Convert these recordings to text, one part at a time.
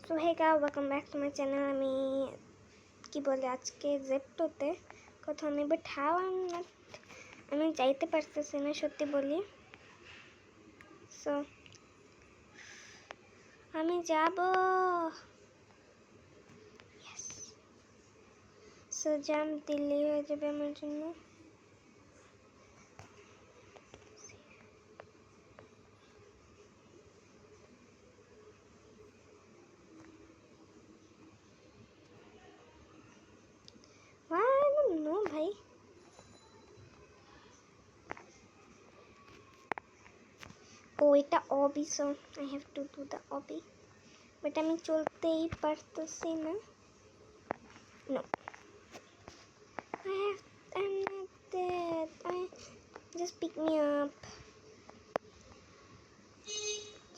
So hey guys, welcome back to my channel. আমি কি বলে আজকে জেপ্টোতে কথা নেই, বাট হাউ আমি যাইতে পারতেছি না সত্যি বলি। সো আমি যাব। সো জাম দিল্লি হয়ে যাবে আমার জন্য। I don't know ভাই। ও এটা অবি, so I have to do the অবি, বাট আমি চলতেই পারতেছি না। No, I'm not dead. Just pick me up.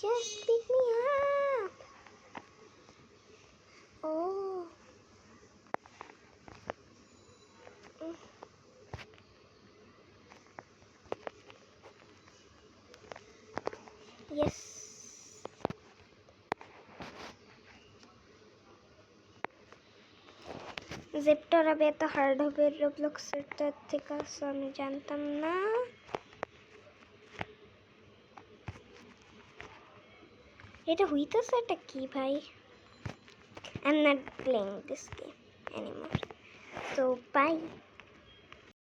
Just pick me up. Oh. Yes. জেপ্টোর আবে এত হার্ড হবে রোবলক্সের থেকে, সো আমি জানতাম না। এটা হইতেছে এটা কি ভাই? I'm not playing this game anymore. So bye.